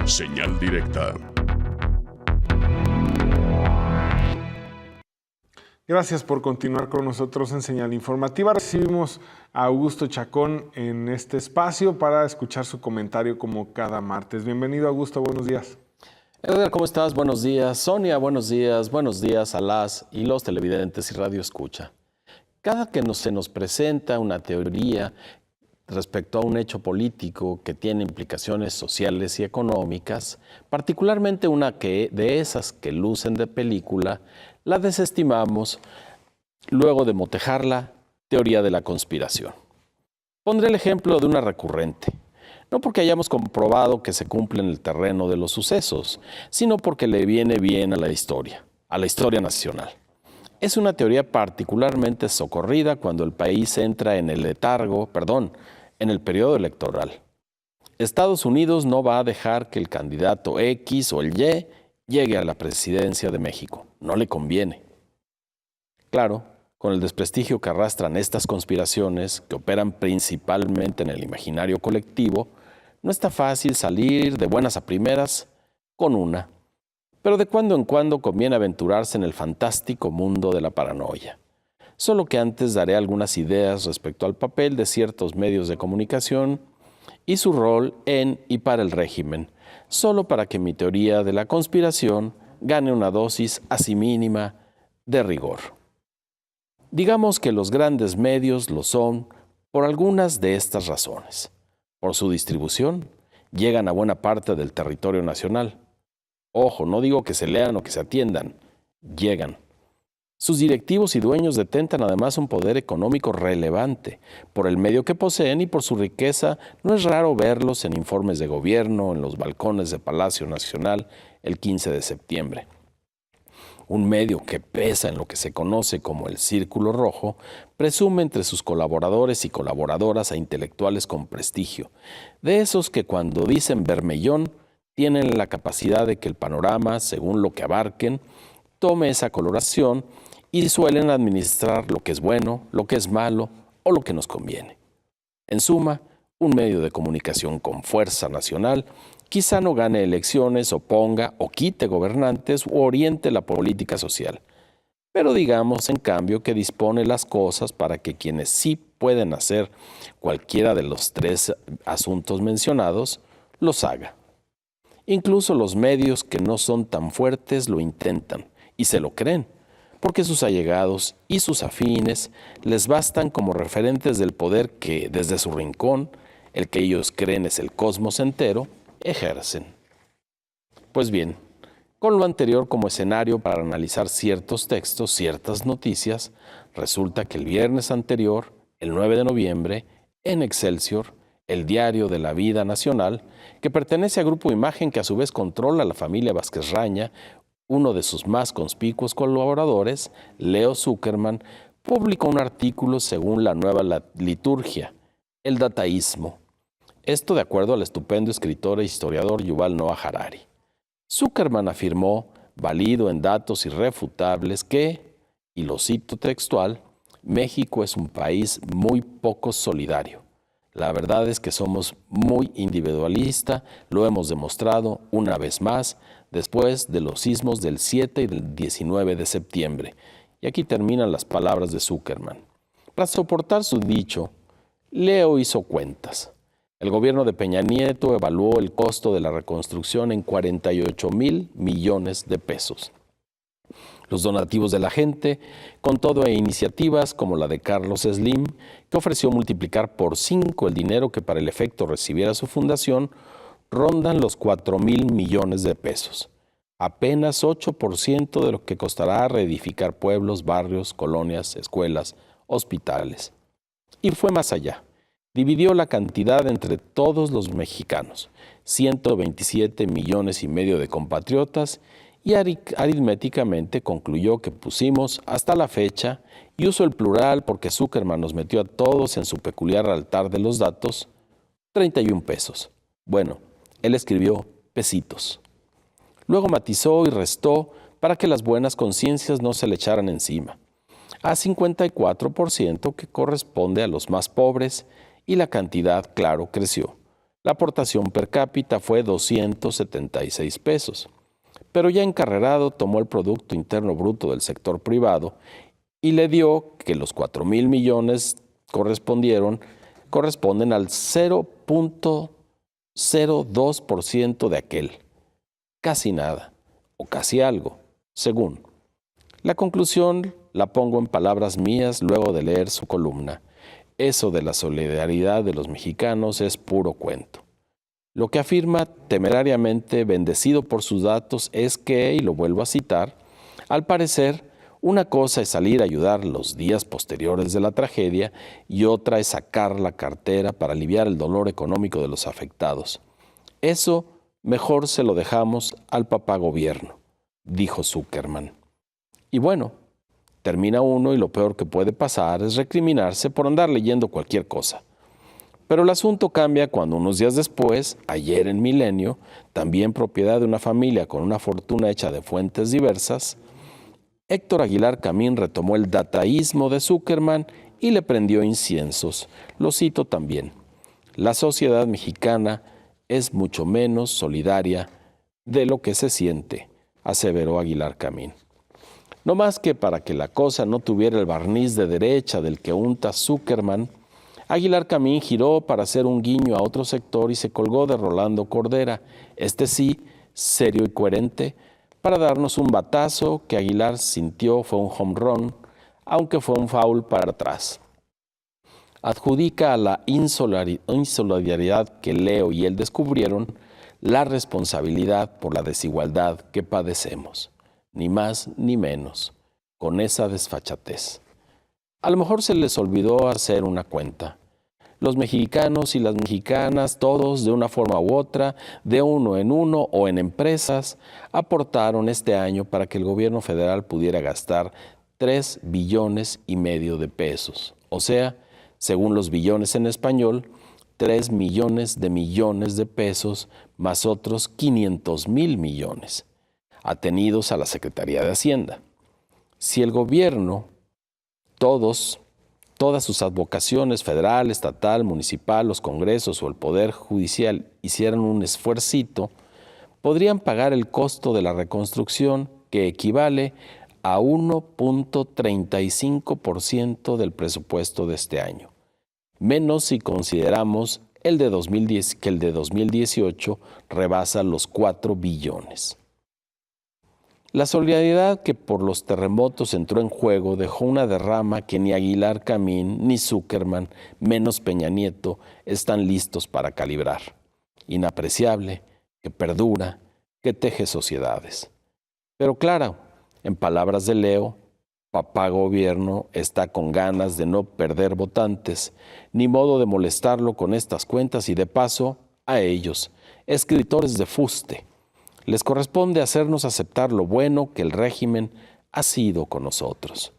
Señal directa. Gracias por continuar con nosotros en Señal Informativa. Recibimos a Augusto Chacón en este espacio para escuchar su comentario como cada martes. Bienvenido, Augusto, buenos días. Edgar, ¿cómo estás? Buenos días. Sonia, buenos días a las y los televidentes y radio escucha. Cada que se nos presenta una teoría respecto a un hecho político que tiene implicaciones sociales y económicas, particularmente una de esas que lucen de película, la desestimamos luego de motejarla teoría de la conspiración. Pondré el ejemplo de una recurrente, no porque hayamos comprobado que se cumple en el terreno de los sucesos, sino porque le viene bien a la historia nacional. Es una teoría particularmente socorrida cuando el país entra en el en el periodo electoral. Estados Unidos no va a dejar que el candidato X o el Y llegue a la presidencia de México. No le conviene. Claro, con el desprestigio que arrastran estas conspiraciones, que operan principalmente en el imaginario colectivo, no está fácil salir de buenas a primeras con una. Pero de cuando en cuando conviene aventurarse en el fantástico mundo de la paranoia. Solo que antes daré algunas ideas respecto al papel de ciertos medios de comunicación y su rol en y para el régimen, solo para que mi teoría de la conspiración gane una dosis así mínima de rigor. Digamos que los grandes medios lo son por algunas de estas razones. Por su distribución, llegan a buena parte del territorio nacional. Ojo, no digo que se lean o que se atiendan, llegan. Sus directivos y dueños detentan además un poder económico relevante. Por el medio que poseen y por su riqueza, no es raro verlos en informes de gobierno, en los balcones de Palacio Nacional el 15 de septiembre. Un medio que pesa en lo que se conoce como el Círculo Rojo, presume entre sus colaboradores y colaboradoras a intelectuales con prestigio, de esos que cuando dicen Bermellón, tienen la capacidad de que el panorama, según lo que abarquen, tome esa coloración y suelen administrar lo que es bueno, lo que es malo o lo que nos conviene. En suma, un medio de comunicación con fuerza nacional quizá no gane elecciones o ponga o quite gobernantes u oriente la política social. Pero digamos, en cambio, que dispone las cosas para que quienes sí pueden hacer cualquiera de los tres asuntos mencionados, los haga. Incluso los medios que no son tan fuertes lo intentan y se lo creen, porque sus allegados y sus afines les bastan como referentes del poder que, desde su rincón, el que ellos creen es el cosmos entero, ejercen. Pues bien, con lo anterior como escenario para analizar ciertos textos, ciertas noticias, resulta que el viernes anterior, el 9 de noviembre, en Excelsior, el diario de la vida nacional, que pertenece a Grupo Imagen, que a su vez controla la familia Vázquez Raña, uno de sus más conspicuos colaboradores, Leo Zuckerman, publicó un artículo según la nueva liturgia, el dataísmo. Esto de acuerdo al estupendo escritor e historiador Yuval Noah Harari. Zuckerman afirmó, válido en datos irrefutables, que, y lo cito textual, México es un país muy poco solidario. La verdad es que somos muy individualista, lo hemos demostrado una vez más después de los sismos del 7 y del 19 de septiembre. Y aquí terminan las palabras de Zuckerman. Para soportar su dicho, Leo hizo cuentas. El gobierno de Peña Nieto evaluó el costo de la reconstrucción en 48,000 millones de pesos. Los donativos de la gente, con todo iniciativas como la de Carlos Slim, que ofreció multiplicar por 5 el dinero que para el efecto recibiera su fundación, rondan los 4,000 millones de pesos. Apenas 8% de lo que costará reedificar pueblos, barrios, colonias, escuelas, hospitales. Y fue más allá. Dividió la cantidad entre todos los mexicanos, 127 millones y medio de compatriotas, y aritméticamente concluyó que pusimos hasta la fecha, y uso el plural porque Zuckerman nos metió a todos en su peculiar altar de los datos, 31 pesos. Bueno, él escribió pesitos. Luego matizó y restó para que las buenas conciencias no se le echaran encima. A 54% que corresponde a los más pobres, y la cantidad, claro, creció. La aportación per cápita fue 276 pesos. Pero ya encarrerado tomó el Producto Interno Bruto del sector privado y le dio que los 4,000 millones corresponden al 0.02% de aquel. Casi nada, o casi algo, según. La conclusión la pongo en palabras mías luego de leer su columna. Eso de la solidaridad de los mexicanos es puro cuento. Lo que afirma temerariamente, bendecido por sus datos, es que, y lo vuelvo a citar, al parecer, una cosa es salir a ayudar los días posteriores de la tragedia y otra es sacar la cartera para aliviar el dolor económico de los afectados. Eso mejor se lo dejamos al papá gobierno, dijo Zuckerman. Y bueno, termina uno y lo peor que puede pasar es recriminarse por andar leyendo cualquier cosa. Pero el asunto cambia cuando unos días después, ayer en Milenio, también propiedad de una familia con una fortuna hecha de fuentes diversas, Héctor Aguilar Camín retomó el dataísmo de Zuckerman y le prendió inciensos. Lo cito también. La sociedad mexicana es mucho menos solidaria de lo que se siente, aseveró Aguilar Camín. No más que para que la cosa no tuviera el barniz de derecha del que unta Zuckerman, Aguilar Camín giró para hacer un guiño a otro sector y se colgó de Rolando Cordera, este sí, serio y coherente, para darnos un batazo que Aguilar sintió fue un home run, aunque fue un foul para atrás. Adjudica a la insolidaridad que Leo y él descubrieron la responsabilidad por la desigualdad que padecemos, ni más ni menos, con esa desfachatez. A lo mejor se les olvidó hacer una cuenta. Los mexicanos y las mexicanas, todos de una forma u otra, de uno en uno o en empresas, aportaron este año para que el gobierno federal pudiera gastar 3,5 billones de pesos. O sea, según los billones en español, 3 millones de pesos más otros 500,000 millones, atenidos a la Secretaría de Hacienda. Si el gobierno, todas sus advocaciones federal, estatal, municipal, los congresos o el Poder Judicial hicieran un esfuercito, podrían pagar el costo de la reconstrucción que equivale a 1.35% del presupuesto de este año, menos si consideramos que el de 2018 rebasa los 4 billones. La solidaridad que por los terremotos entró en juego dejó una derrama que ni Aguilar Camín, ni Zuckerman, menos Peña Nieto, están listos para calibrar. Inapreciable, que perdura, que teje sociedades. Pero claro, en palabras de Leo, papá gobierno está con ganas de no perder votantes, ni modo de molestarlo con estas cuentas y de paso, a ellos, escritores de fuste, les corresponde hacernos aceptar lo bueno que el régimen ha sido con nosotros.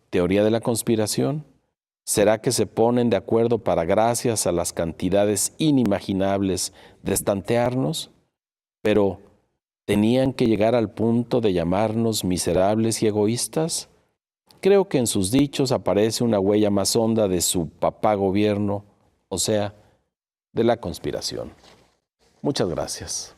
¿Teoría de la conspiración? ¿Será que se ponen de acuerdo para, gracias a las cantidades inimaginables, destantearnos? Pero, ¿tenían que llegar al punto de llamarnos miserables y egoístas? Creo que en sus dichos aparece una huella más honda de su papá gobierno, o sea, de la conspiración. Muchas gracias.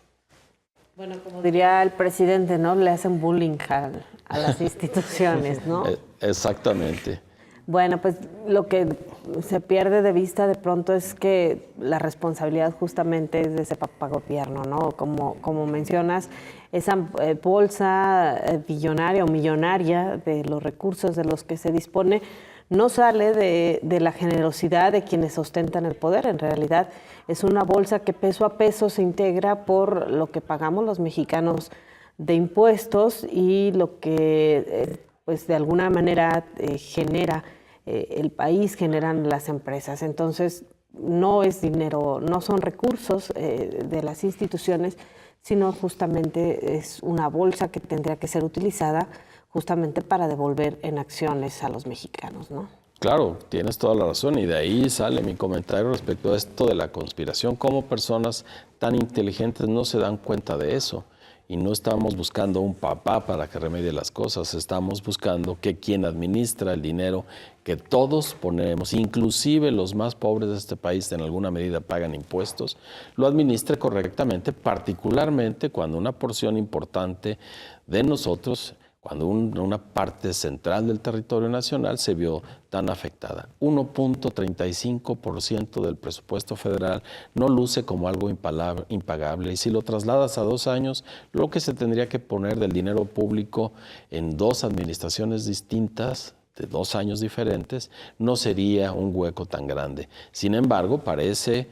Bueno, como diría el presidente, ¿no? Le hacen bullying a las instituciones, ¿no? Exactamente. Bueno, pues lo que se pierde de vista de pronto es que la responsabilidad justamente es de ese papá gobierno, ¿no? Como mencionas, esa bolsa billonaria o millonaria de los recursos de los que se dispone no sale de la generosidad de quienes ostentan el poder. En realidad es una bolsa que peso a peso se integra por lo que pagamos los mexicanos de impuestos y lo que pues de alguna manera genera el país, generan las empresas. Entonces no es dinero, no son recursos de las instituciones, sino justamente es una bolsa que tendría que ser utilizada justamente para devolver en acciones a los mexicanos, ¿no? Claro, tienes toda la razón y de ahí sale mi comentario respecto a esto de la conspiración, cómo personas tan inteligentes no se dan cuenta de eso. y no estamos buscando un papá para que remedie las cosas, estamos buscando que quien administra el dinero que todos ponemos, inclusive los más pobres de este país en alguna medida pagan impuestos, lo administre correctamente, particularmente cuando una porción importante de nosotros, cuando una parte central del territorio nacional se vio tan afectada. 1.35% del presupuesto federal no luce como algo impagable, y si lo trasladas a 2 años, lo que se tendría que poner del dinero público en 2 administraciones distintas, de 2 años diferentes, no sería un hueco tan grande. Sin embargo, parece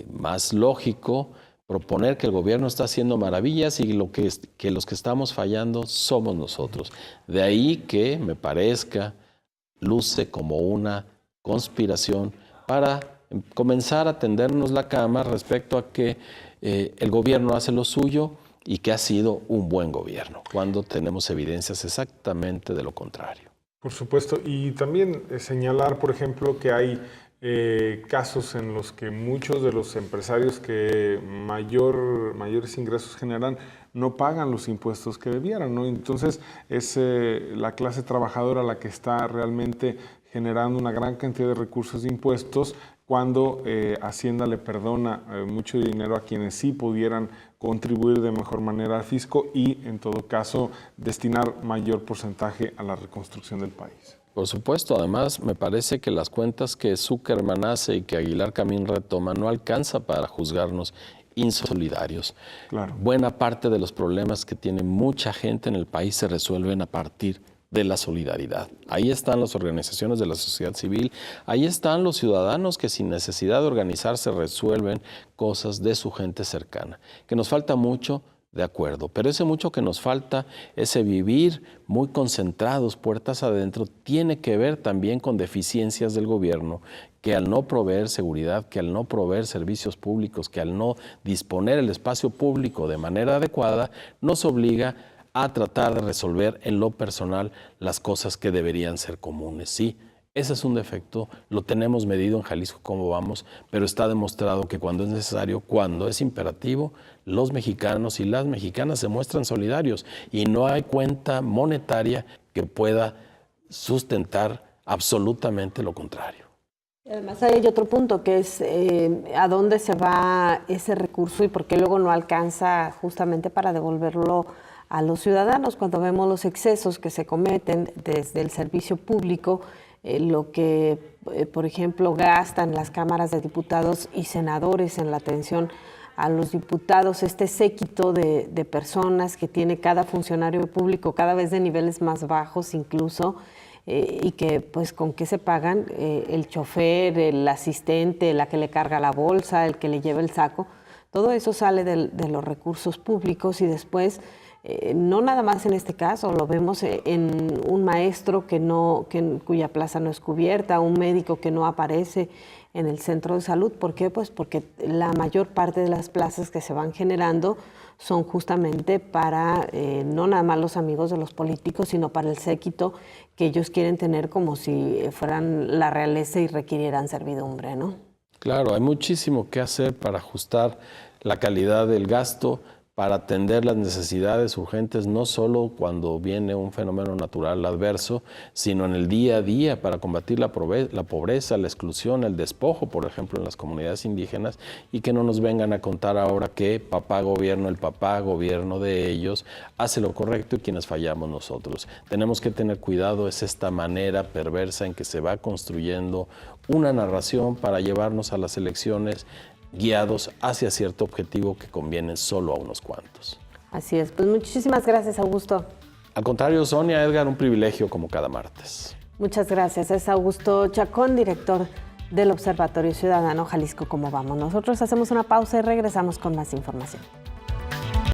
más lógico proponer que el gobierno está haciendo maravillas y que los que estamos fallando somos nosotros. De ahí que me parezca, luce como una conspiración para comenzar a tendernos la cama respecto a que el gobierno hace lo suyo y que ha sido un buen gobierno, cuando tenemos evidencias exactamente de lo contrario. Por supuesto, y también señalar, por ejemplo, que hay casos en los que muchos de los empresarios que mayores ingresos generan no pagan los impuestos que debieran, ¿no? Entonces es la clase trabajadora la que está realmente generando una gran cantidad de recursos de impuestos cuando Hacienda le perdona mucho dinero a quienes sí pudieran contribuir de mejor manera al fisco y, en todo caso, destinar mayor porcentaje a la reconstrucción del país. Por supuesto, además me parece que las cuentas que Zuckerman hace y que Aguilar Camín retoma no alcanza para juzgarnos insolidarios. Claro. Buena parte de los problemas que tiene mucha gente en el país se resuelven a partir de la solidaridad. Ahí están las organizaciones de la sociedad civil, ahí están los ciudadanos que sin necesidad de organizarse resuelven cosas de su gente cercana. Que nos falta mucho, de acuerdo, pero ese mucho que nos falta, ese vivir muy concentrados, puertas adentro, tiene que ver también con deficiencias del gobierno, que al no proveer seguridad, que al no proveer servicios públicos, que al no disponer el espacio público de manera adecuada, nos obliga a tratar de resolver en lo personal las cosas que deberían ser comunes. Sí, ese es un defecto, lo tenemos medido en Jalisco cómo vamos, pero está demostrado que cuando es necesario, cuando es imperativo, los mexicanos y las mexicanas se muestran solidarios y no hay cuenta monetaria que pueda sustentar absolutamente lo contrario. Además hay otro punto que es a dónde se va ese recurso y por qué luego no alcanza justamente para devolverlo a los ciudadanos. Cuando vemos los excesos que se cometen desde el servicio público, lo que, por ejemplo, gastan las cámaras de diputados y senadores en la atención a los diputados, este séquito de personas que tiene cada funcionario público, cada vez de niveles más bajos incluso, y que pues con qué se pagan, el chofer, el asistente, la que le carga la bolsa, el que le lleva el saco, todo eso sale de los recursos públicos y después no nada más en este caso, lo vemos en un maestro cuya plaza no es cubierta, un médico que no aparece en el centro de salud. ¿Por qué? Pues porque la mayor parte de las plazas que se van generando son justamente para no nada más los amigos de los políticos, sino para el séquito que ellos quieren tener como si fueran la realeza y requirieran servidumbre, ¿no? Claro, hay muchísimo que hacer para ajustar la calidad del gasto, para atender las necesidades urgentes, no solo cuando viene un fenómeno natural adverso, sino en el día a día para combatir la pobreza, la exclusión, el despojo, por ejemplo, en las comunidades indígenas, y que no nos vengan a contar ahora que el papá gobierno de ellos hace lo correcto y quienes fallamos nosotros. Tenemos que tener cuidado, es esta manera perversa en que se va construyendo una narración para llevarnos a las elecciones guiados hacia cierto objetivo que conviene solo a unos cuantos. Así es, pues muchísimas gracias, Augusto. Al contrario, Sonia, Edgar, un privilegio como cada martes. Muchas gracias. Es Augusto Chacón, director del Observatorio Ciudadano Jalisco Cómo Vamos. Nosotros hacemos una pausa y regresamos con más información.